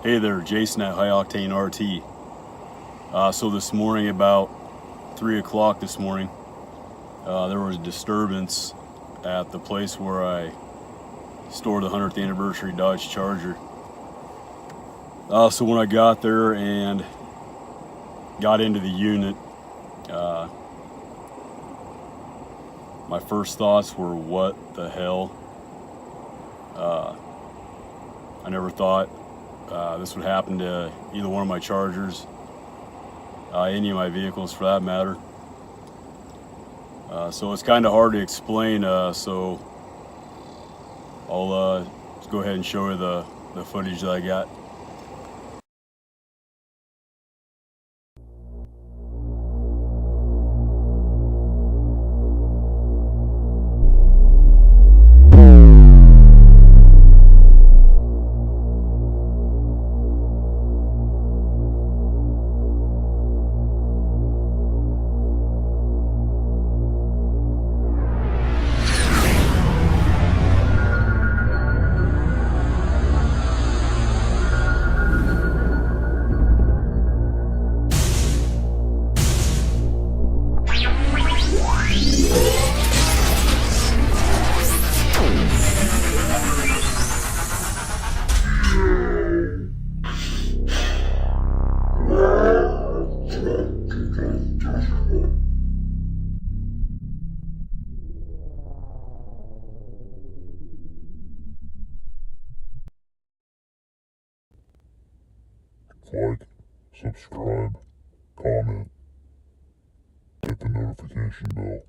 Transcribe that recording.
Hey there, Jason at High Octane RT. So this morning, about 3 o'clock this morning, there was a disturbance at the place where I stored the 100th anniversary Dodge Charger. So when I got there and got into the unit, my first thoughts were, what the hell? I never thought this would happen to either one of my Chargers, any of my vehicles for that matter. So it's kind of hard to explain, so I'll just go ahead and show you the footage that I got. Like, subscribe, comment, hit the notification bell.